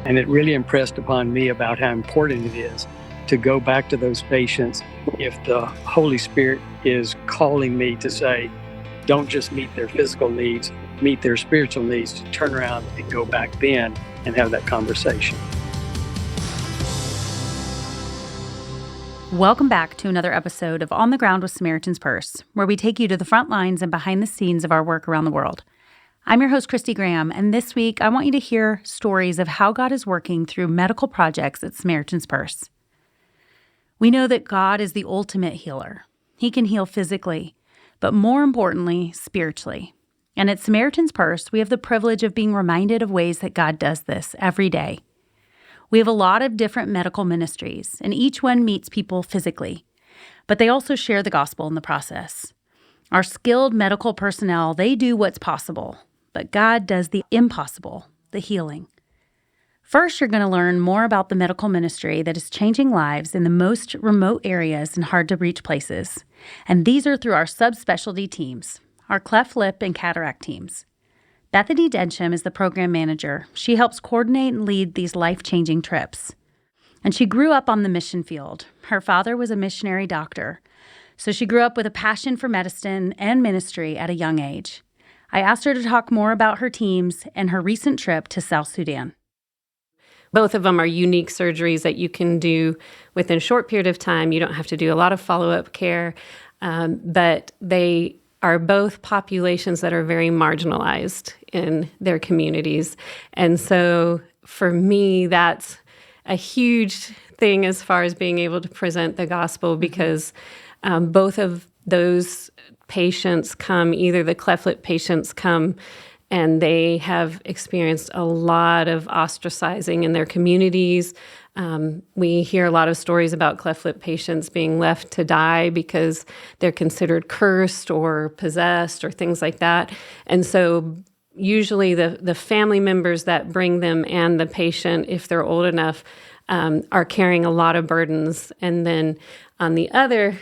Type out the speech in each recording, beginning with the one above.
And it really impressed upon me about how important it is to go back to those patients if the Holy Spirit is calling me to say, don't just meet their physical needs, meet their spiritual needs, to turn around and go back then and have that conversation. Welcome back to another episode of On the Ground with Samaritan's Purse, where we take you to the front lines and behind the scenes of our work around the world. I'm your host, Christy Graham, and this week I want you to hear stories of how God is working through medical projects at Samaritan's Purse. We know that God is the ultimate healer. He can heal physically, but more importantly, spiritually. And at Samaritan's Purse, we have the privilege of being reminded of ways that God does this every day. We have a lot of different medical ministries, and each one meets people physically, but they also share the gospel in the process. Our skilled medical personnel, they do what's possible, but God does the impossible, the healing. First, you're going to learn more about the medical ministry that is changing lives in the most remote areas and hard-to-reach places. And these are through our subspecialty teams, our cleft lip and cataract teams. Bethany Densham is the program manager. She helps coordinate and lead these life-changing trips. And she grew up on the mission field. Her father was a missionary doctor, so she grew up with a passion for medicine and ministry at a young age. I asked her to talk more about her teams and her recent trip to South Sudan. Both of them are unique surgeries that you can do within a short period of time. You don't have to do a lot of follow-up care, but they are both populations that are very marginalized in their communities. And so for me, that's a huge thing as far as being able to present the gospel, because both of those patients come, either the cleft lip patients come and they have experienced a lot of ostracizing in their communities. We hear a lot of stories about cleft lip patients being left to die because they're considered cursed or possessed or things like that. And so usually the family members that bring them and the patient, if they're old enough, are carrying a lot of burdens. And then on the other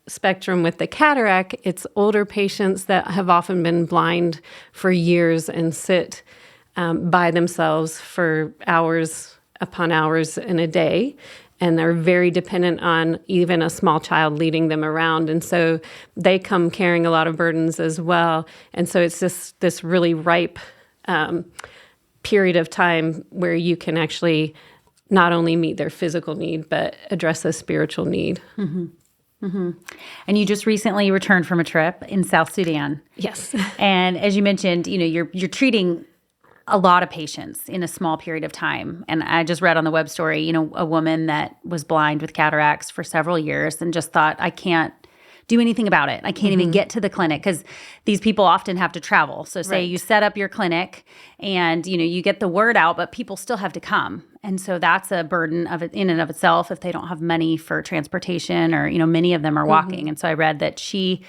spectrum with the cataract, it's older patients that have often been blind for years and sit by themselves for hours upon hours in a day, and they're very dependent on even a small child leading them around. And so they come carrying a lot of burdens as well. And so it's just this really ripe period of time where you can actually not only meet their physical need, but address a spiritual need. Mm-hmm. Mm-hmm. And you just recently returned from a trip in South Sudan. Yes. And as you mentioned, you're treating a lot of patients in a small period of time. And I just read on the web story, a woman that was blind with cataracts for several years and just thought, I can't do anything about it. I can't even get to the clinic, because these people often have to travel. So say you set up your clinic and, you get the word out, but people still have to come. And so that's a burden of it in and of itself if they don't have money for transportation, or, many of them are walking. And so I read that she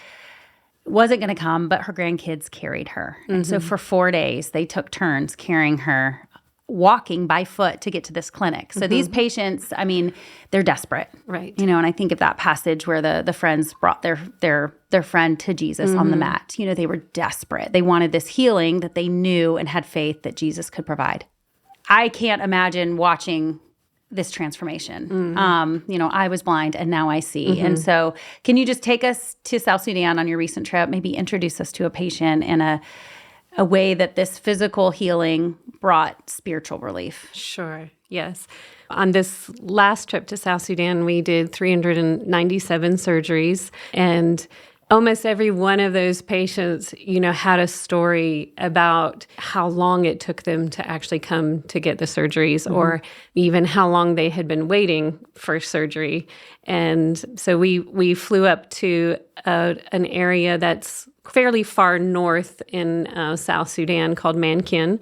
wasn't going to come, but her grandkids carried her. And so for 4 days, they took turns carrying her, walking by foot to get to this clinic. So these patients, they're desperate. Right. And I think of that passage where the friends brought their friend to Jesus on the mat. They were desperate. They wanted this healing that they knew and had faith that Jesus could provide. I can't imagine watching this transformation. I was blind and now I see. And so can you just take us to South Sudan on your recent trip, maybe introduce us to a patient and a way that this physical healing brought spiritual relief? Sure, yes. On this last trip to South Sudan, we did 397 surgeries, and almost every one of those patients, had a story about how long it took them to actually come to get the surgeries, or even how long they had been waiting for surgery. And so we flew up to an area that's fairly far north in South Sudan called Mankin.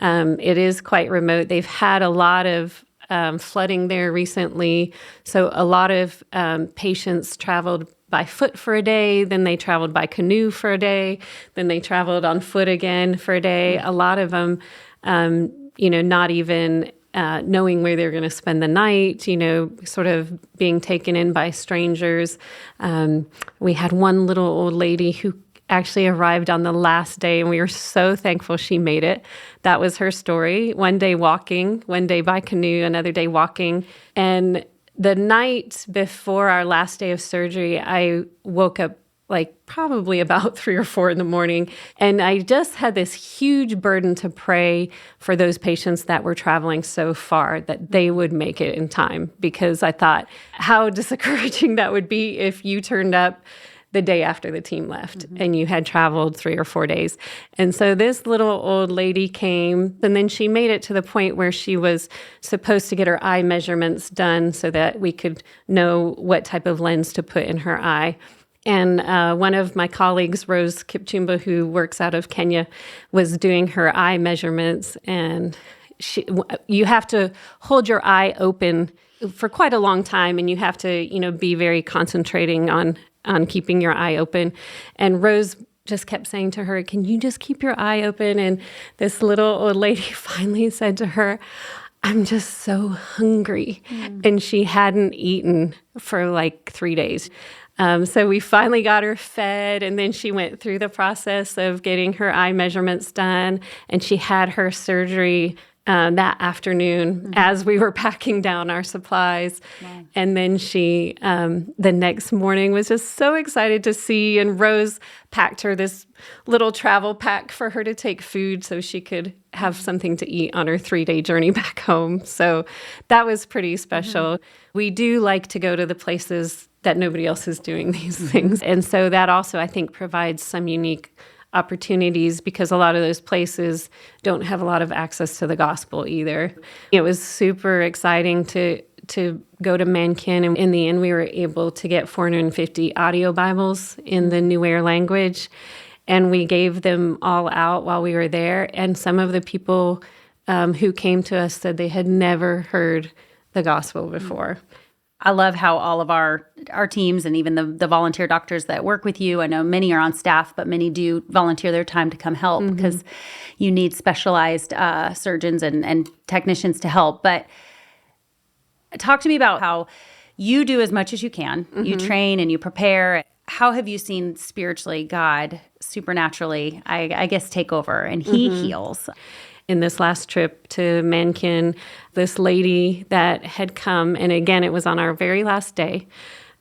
It is quite remote. They've had a lot of flooding there recently. So a lot of patients traveled by foot for a day, then they traveled by canoe for a day, then they traveled on foot again for a day. A lot of them, not even knowing where they're going to spend the night, sort of being taken in by strangers. We had one little old lady who actually arrived on the last day, and we were so thankful she made it. That was her story. One day walking, one day by canoe, another day walking. And the night before our last day of surgery, I woke up probably about 3 or 4 in the morning. And I just had this huge burden to pray for those patients that were traveling so far that they would make it in time, because I thought how discouraging that would be if you turned up the day after the team left and you had traveled 3 or 4 days. And so this little old lady came, and then she made it to the point where she was supposed to get her eye measurements done so that we could know what type of lens to put in her eye. And one of my colleagues, Rose Kipchumba, who works out of Kenya, was doing her eye measurements. And you have to hold your eye open for quite a long time, and you have to, be very concentrating on keeping your eye open. And Rose just kept saying to her, "Can you just keep your eye open?" And this little old lady finally said to her, "I'm just so hungry." And she hadn't eaten for 3 days. So we finally got her fed, and then she went through the process of getting her eye measurements done, and she had her surgery that afternoon as we were packing down our supplies. Wow. And then she, the next morning, was just so excited to see, and Rose packed her this little travel pack for her to take food so she could have something to eat on her 3-day journey back home. So that was pretty special. We do like to go to the places that nobody else is doing these things. And so that also, I think, provides some unique opportunities, because a lot of those places don't have a lot of access to the gospel either. It was super exciting to go to Mankin, and in the end, we were able to get 450 audio Bibles in the Nuer language, and we gave them all out while we were there. And some of the people who came to us said they had never heard the gospel before. I love how all of our teams and even the volunteer doctors that work with you, I know many are on staff, but many do volunteer their time to come help because you need specialized surgeons and technicians to help. But talk to me about how you do as much as you can. You train and you prepare. How have you seen spiritually God supernaturally, I guess, take over and He heals? In this last trip to Mankin, this lady that had come, and again, it was on our very last day,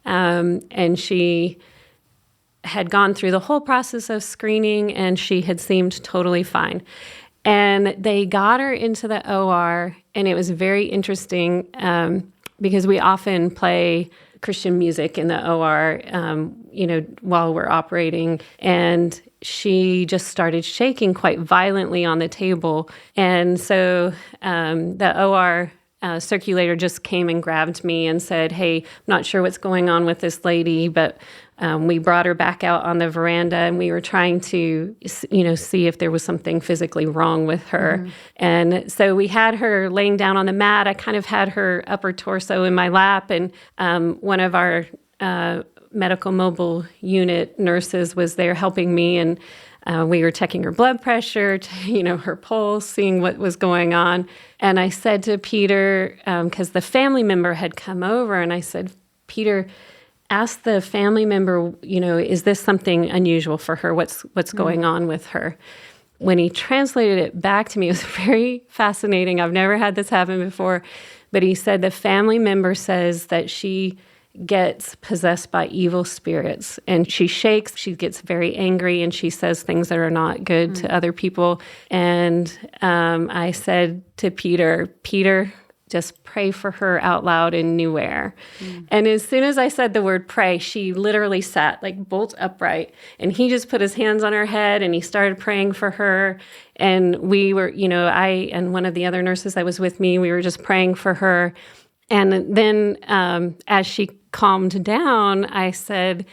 and she had gone through the whole process of screening, and she had seemed totally fine. And they got her into the OR, and it was very interesting because we often play Christian music in the OR, while we're operating, and she just started shaking quite violently on the table. And so the OR circulator just came and grabbed me and said, "Hey, I'm not sure what's going on with this lady," but we brought her back out on the veranda, and we were trying to, see if there was something physically wrong with her. And so we had her laying down on the mat. I kind of had her upper torso in my lap, and one of our medical mobile unit nurses was there helping me, and we were checking her blood pressure, her pulse, seeing what was going on. And I said to Peter, because the family member had come over, and I said, "Peter, ask the family member, is this something unusual for her? What's going on with her?" When he translated it back to me, it was very fascinating. I've never had this happen before, but he said the family member says that she gets possessed by evil spirits, and she shakes, she gets very angry, and she says things that are not good to other people. And I said to Peter, just pray for her out loud in Nuer. And as soon as I said the word pray, she literally sat bolt upright, and he just put his hands on her head and he started praying for her. And we were, I and one of the other nurses that was with me, we were just praying for her. And then as she calmed down, I said,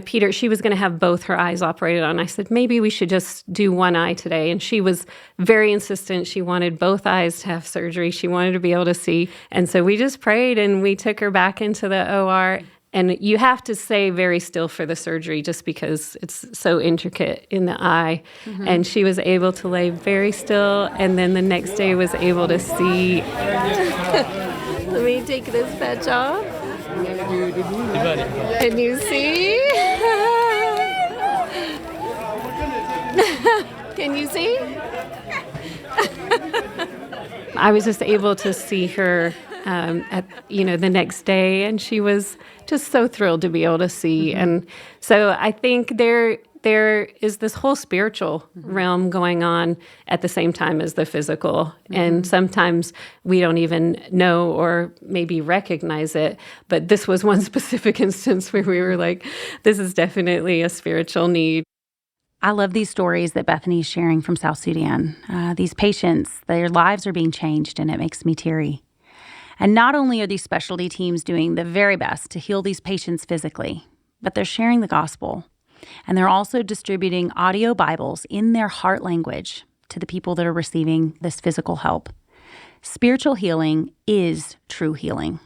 Peter, she was going to have both her eyes operated on. I said, maybe we should just do one eye today. And she was very insistent. She wanted both eyes to have surgery. She wanted to be able to see. And so we just prayed, and we took her back into the OR. And you have to stay very still for the surgery just because it's so intricate in the eye. And she was able to lay very still, and then the next day was able to see. Let me take this patch off. And you see? Can you see? I was just able to see her the next day, and she was just so thrilled to be able to see. And so I think there is this whole spiritual realm going on at the same time as the physical. And sometimes we don't even know or maybe recognize it. But this was one specific instance where we were like, this is definitely a spiritual need. I love these stories that Bethany's sharing from South Sudan. These patients, their lives are being changed, and it makes me teary. And not only are these specialty teams doing the very best to heal these patients physically, but they're sharing the gospel. And they're also distributing audio Bibles in their heart language to the people that are receiving this physical help. Spiritual healing is true healing.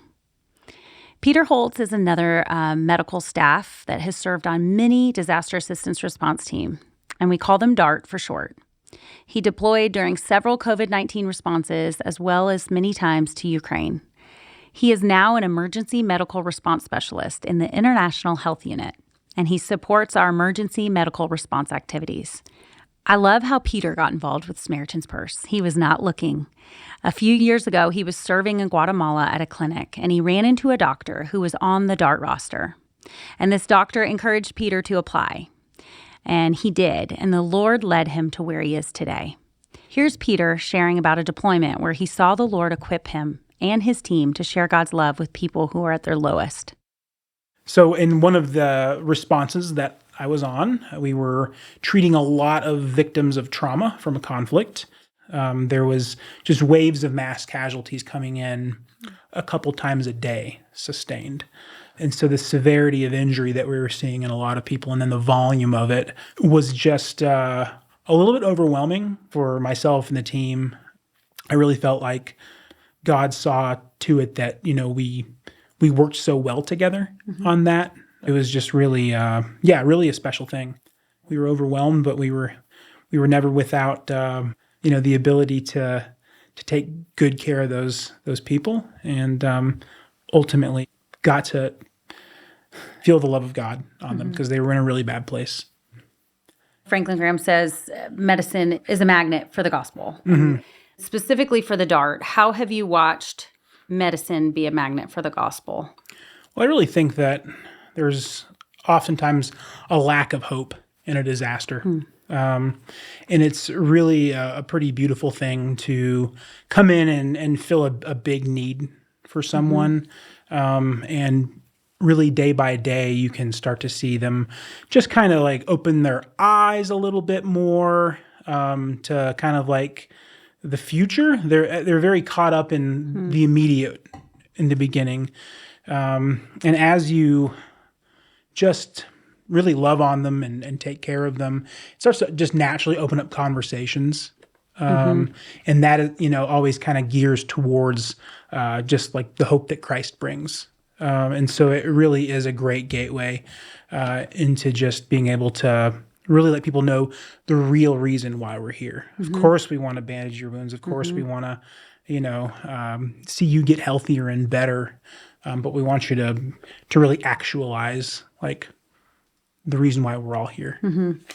Peter Holtz is another medical staff that has served on many disaster assistance response teams, and we call them DART for short. He deployed during several COVID-19 responses, as well as many times to Ukraine. He is now an emergency medical response specialist in the International Health Unit, and he supports our emergency medical response activities. I love how Peter got involved with Samaritan's Purse. He was not looking. A few years ago, he was serving in Guatemala at a clinic, and he ran into a doctor who was on the DART roster. And this doctor encouraged Peter to apply. And he did, and the Lord led him to where he is today. Here's Peter sharing about a deployment where he saw the Lord equip him and his team to share God's love with people who are at their lowest. So in one of the responses that I was on, we were treating a lot of victims of trauma from a conflict. There was just waves of mass casualties coming in a couple times a day, sustained. And so the severity of injury that we were seeing in a lot of people, and then the volume of it, was just a little bit overwhelming for myself and the team. I really felt like God saw to it that, we worked so well together on that. It was just really, really a special thing. We were overwhelmed, but we were never without, the ability to take good care of those people, and ultimately got to feel the love of God on them because they were in a really bad place. Franklin Graham says medicine is a magnet for the gospel. Specifically for the DART, how have you watched medicine be a magnet for the gospel? Well, I really think that there's oftentimes a lack of hope in a disaster. And it's really a pretty beautiful thing to come in and fill a big need for someone. And really day by day, you can start to see them just kind of like open their eyes a little bit more to kind of like the future. They're very caught up in the immediate in the beginning. And as you just really love on them and take care of them, it starts to just naturally open up conversations. And that, always kind of gears towards just like the hope that Christ brings. And so it really is a great gateway into just being able to really let people know the real reason why we're here. Of course, we want to bandage your wounds. Of course, we want to, see you get healthier and better. But we want you to really actualize like the reason why we're all here.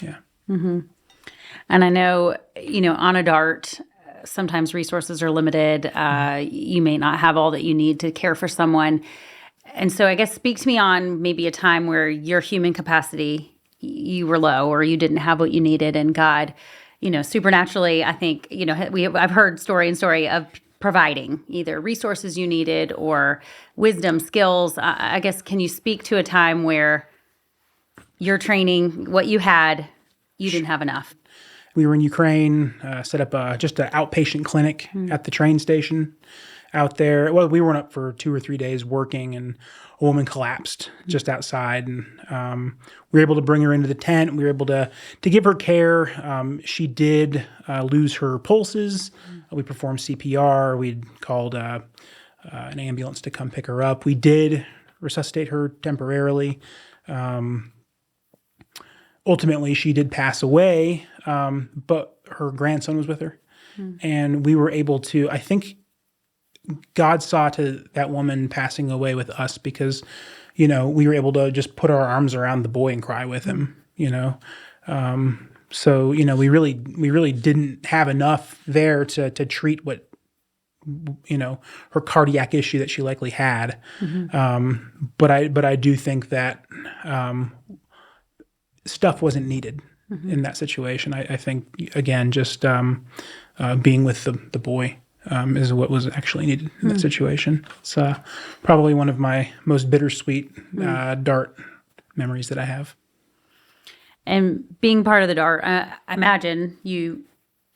Yeah. And I know, on a DART, sometimes resources are limited. You may not have all that you need to care for someone. And so I guess speak to me on maybe a time where your human capacity, you were low or you didn't have what you needed, and God, supernaturally, I think, I've heard story of providing either resources you needed or wisdom, skills. I guess, can you speak to a time where your training, what you had, you didn't have enough? We were in Ukraine, set up just an outpatient clinic at the train station out there. Well, we weren't up for 2 or 3 days working, and a woman collapsed just outside, and we were able to bring her into the tent. We were able to give her care. She did lose her pulses. We performed CPR. We'd called an ambulance to come pick her up. We did resuscitate her temporarily. Ultimately, she did pass away, but her grandson was with her. And we were able to, I think God saw to that woman passing away with us because, we were able to just put our arms around the boy and cry with him, So, we really didn't have enough there to treat what, her cardiac issue that she likely had. But I do think that stuff wasn't needed in that situation. I think, again, just being with the boy is what was actually needed in that situation. It's probably one of my most bittersweet DART memories that I have. And being part of the DART, I imagine you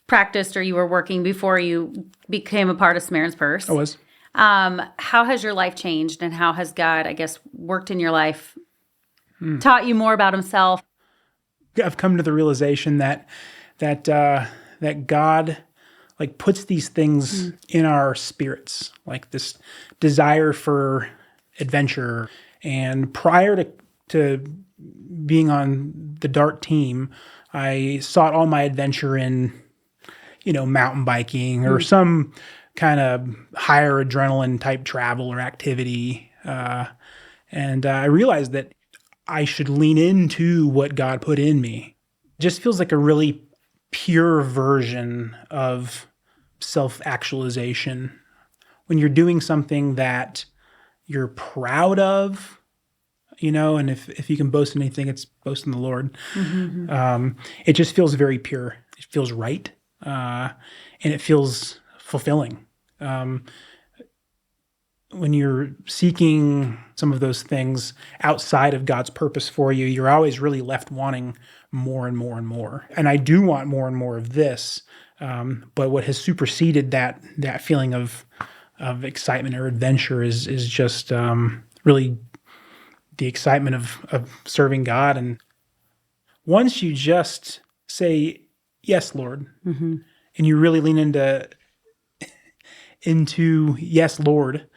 practiced or you were working before you became a part of Samaritan's Purse. I was. How has your life changed, and how has God, I guess, worked in your life, taught you more about himself? I've come to the realization that God puts these things in our spirits, like this desire for adventure. And prior to being on the DART team, I sought all my adventure in, mountain biking or some kind of higher adrenaline type travel or activity. And I realized that I should lean into what God put in me. It just feels like a really pure version of self-actualization. When you're doing something that you're proud of, and if you can boast in anything, it's boast in the Lord. It just feels very pure. It feels right, and it feels fulfilling. When you're seeking some of those things outside of God's purpose for you, you're always really left wanting more and more and more. And I do want more and more of this, but what has superseded that feeling of excitement or adventure is just really the excitement of serving God. And once you just say, yes, Lord, and you really lean into yes, Lord,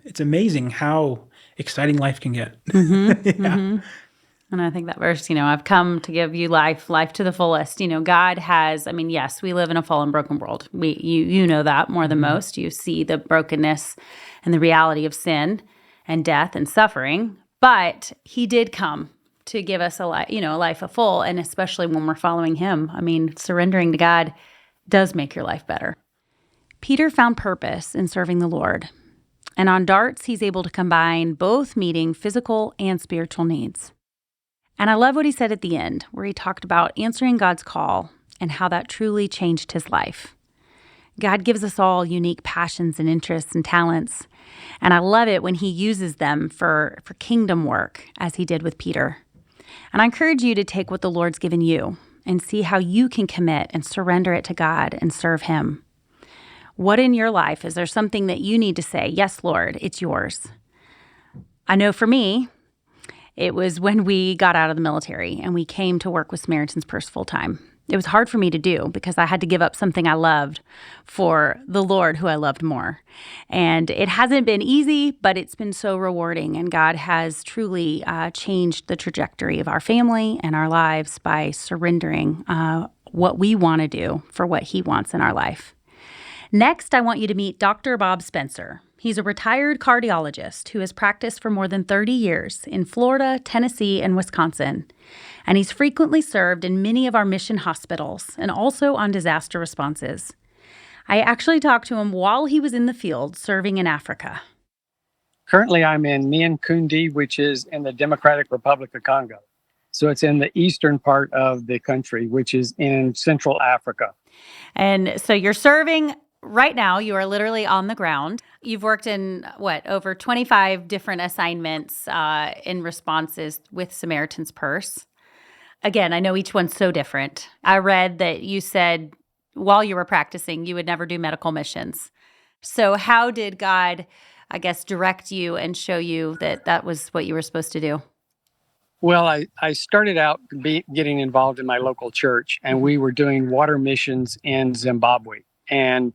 it's amazing how exciting life can get. And I think that verse, I've come to give you life to the fullest. God has, yes, we live in a fallen, broken world. You know that more than most. You see the brokenness and the reality of sin and death and suffering. But he did come to give us a life full, and especially when we're following him. Surrendering to God does make your life better. Peter found purpose in serving the Lord. And on DARTs, he's able to combine both meeting physical and spiritual needs. And I love what he said at the end, where he talked about answering God's call and how that truly changed his life. God gives us all unique passions and interests and talents, and I love it when he uses them for kingdom work, as he did with Peter. And I encourage you to take what the Lord's given you and see how you can commit and surrender it to God and serve him. What in your life, is there something that you need to say, yes, Lord, it's yours? I know for me, it was when we got out of the military and we came to work with Samaritan's Purse full time. It was hard for me to do because I had to give up something I loved for the Lord who I loved more. And it hasn't been easy, but it's been so rewarding. And God has truly changed the trajectory of our family and our lives by surrendering what we want to do for what he wants in our life. Next, I want you to meet Dr. Bob Spencer. He's a retired cardiologist who has practiced for more than 30 years in Florida, Tennessee, and Wisconsin. And he's frequently served in many of our mission hospitals and also on disaster responses. I actually talked to him while he was in the field serving in Africa. Currently, I'm in Kundi, which is in the Democratic Republic of Congo. So it's in the eastern part of the country, which is in Central Africa. And so you're serving. Right now, you are literally on the ground. You've worked in, over 25 different assignments in responses with Samaritan's Purse. Again, I know each one's so different. I read that you said while you were practicing, you would never do medical missions. So how did God, direct you and show you that was what you were supposed to do? Well, I started out getting involved in my local church, and we were doing water missions in Zimbabwe. And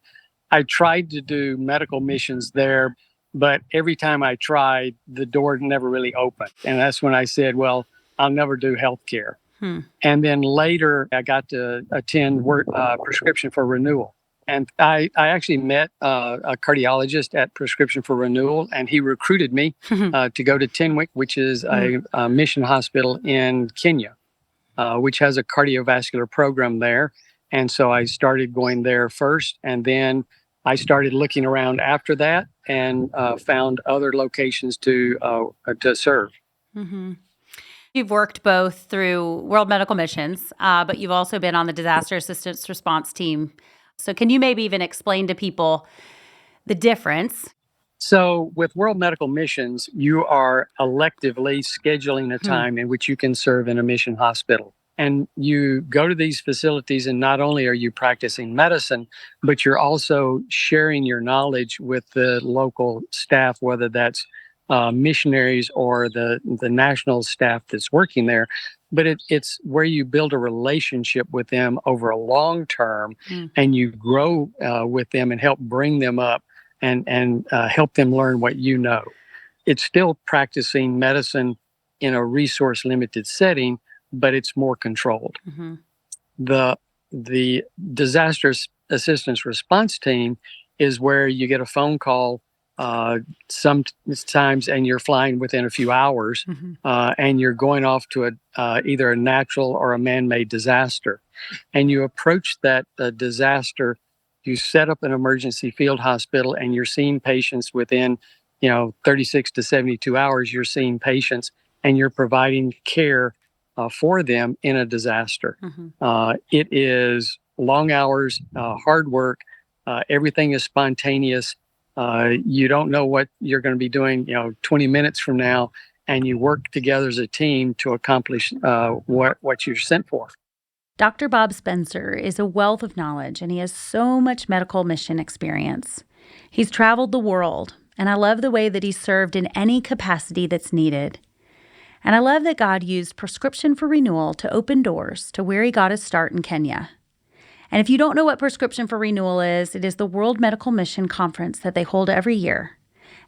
I tried to do medical missions there, but every time I tried, the door never really opened. And that's when I said, well, I'll never do healthcare. And then later, I got to attend Prescription for Renewal. And I actually met a cardiologist at Prescription for Renewal, and he recruited me to go to Tenwick, which is a mission hospital in Kenya. which has a cardiovascular program there. And so I started going there first, and then I started looking around after that and found other locations to serve. Mm-hmm. You've worked both through World Medical Missions, but you've also been on the disaster assistance response team. So can you maybe even explain to people the difference? So with World Medical Missions, you are electively scheduling a time in which you can serve in a mission hospital. And you go to these facilities, and not only are you practicing medicine, but you're also sharing your knowledge with the local staff, whether that's missionaries or the national staff that's working there. But it's where you build a relationship with them over a long term, and you grow with them and help bring them up and help them learn what you know. It's still practicing medicine in a resource limited setting, but it's more controlled. Mm-hmm. The disaster assistance response team is where you get a phone call sometimes, and you're flying within a few hours, and you're going off to either a natural or a man-made disaster, and you approach that disaster. You set up an emergency field hospital, and you're seeing patients within 36 to 72 hours. You're seeing patients, and you're providing care for them in a disaster. It is long hours, hard work. Everything is spontaneous. You don't know what you're going to be doing 20 minutes from now, and you work together as a team to accomplish what you're sent for. Dr. Bob Spencer is a wealth of knowledge, and he has so much medical mission experience. He's traveled the world, and I love the way that he's served in any capacity that's needed. And I love that God used Prescription for Renewal to open doors to where he got his start in Kenya. And if you don't know what Prescription for Renewal is, it is the World Medical Mission Conference that they hold every year.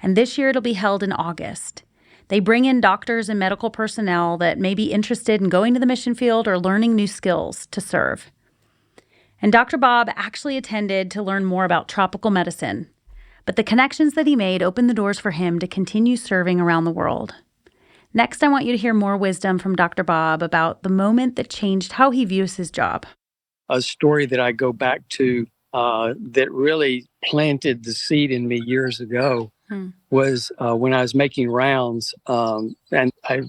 And this year it'll be held in August. They bring in doctors and medical personnel that may be interested in going to the mission field or learning new skills to serve. And Dr. Bob actually attended to learn more about tropical medicine, but the connections that he made opened the doors for him to continue serving around the world. Next, I want you to hear more wisdom from Dr. Bob about the moment that changed how he views his job. A story that I go back to that really planted the seed in me years ago was when I was making rounds, and I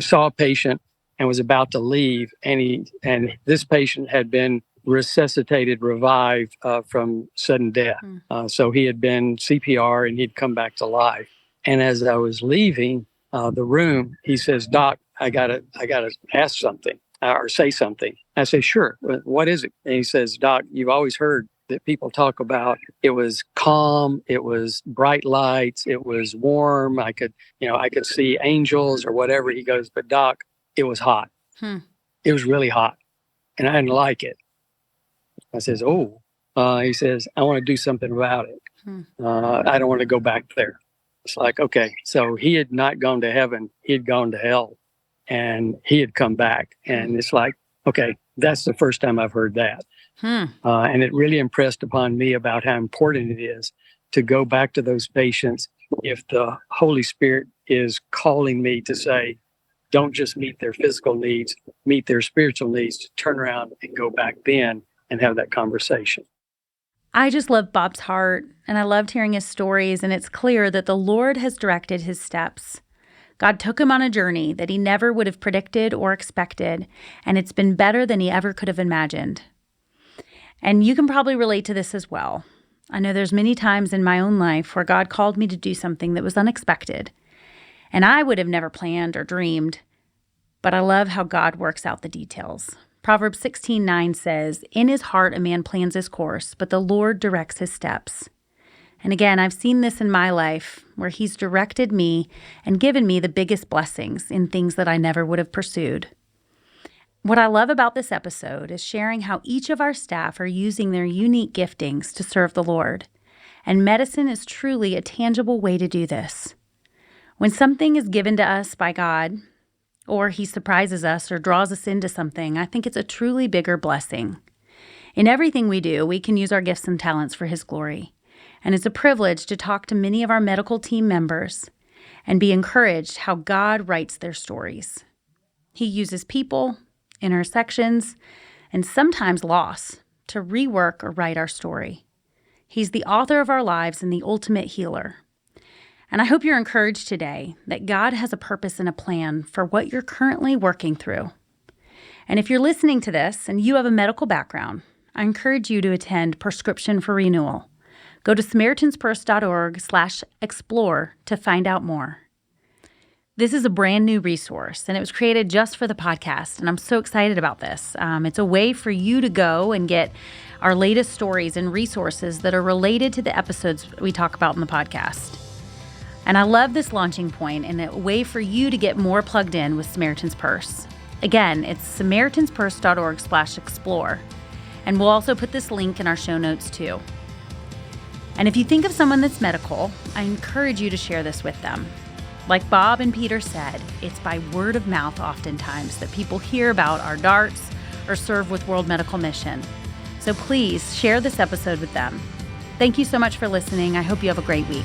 saw a patient and was about to leave, and this patient had been resuscitated, revived from sudden death. So he had been CPR and he'd come back to life. And as I was leaving the room, he says, "Doc, I gotta ask something or say something." I say, "Sure. What is it?" And he says, "Doc, you've always heard that people talk about it was calm, it was bright lights, it was warm. I could see angels or whatever." He goes, "But Doc, it was hot. It was really hot, and I didn't like it." I says, "Oh," he says, "I want to do something about it. I don't want to go back there." It's like, okay, so he had not gone to heaven, he had gone to hell, and he had come back. And it's like, okay, that's the first time I've heard that. And it really impressed upon me about how important it is to go back to those patients if the Holy Spirit is calling me to say, don't just meet their physical needs, meet their spiritual needs, to turn around and go back then and have that conversation. I just love Bob's heart, and I loved hearing his stories, and it's clear that the Lord has directed his steps. God took him on a journey that he never would have predicted or expected, and it's been better than he ever could have imagined. And you can probably relate to this as well. I know there's many times in my own life where God called me to do something that was unexpected, and I would have never planned or dreamed, but I love how God works out the details. Proverbs 16:9 says, "In his heart a man plans his course, but the Lord directs his steps." And again, I've seen this in my life where he's directed me and given me the biggest blessings in things that I never would have pursued. What I love about this episode is sharing how each of our staff are using their unique giftings to serve the Lord. And medicine is truly a tangible way to do this. When something is given to us by God, or he surprises us or draws us into something, I think it's a truly bigger blessing. In everything we do, we can use our gifts and talents for his glory. And it's a privilege to talk to many of our medical team members and be encouraged how God writes their stories. He uses people intersections, and sometimes loss to rework or write our story. He's the author of our lives and the ultimate healer. And I hope you're encouraged today that God has a purpose and a plan for what you're currently working through. And if you're listening to this and you have a medical background, I encourage you to attend Prescription for Renewal. Go to SamaritansPurse.org/explore to find out more. This is a brand new resource, and it was created just for the podcast, and I'm so excited about this. It's a way for you to go and get our latest stories and resources that are related to the episodes we talk about in the podcast. And I love this launching point and a way for you to get more plugged in with Samaritan's Purse. Again, it's SamaritansPurse.org/explore. And we'll also put this link in our show notes too. And if you think of someone that's medical, I encourage you to share this with them. Like Bob and Peter said, it's by word of mouth oftentimes that people hear about our darts or serve with World Medical Mission. So please share this episode with them. Thank you so much for listening. I hope you have a great week.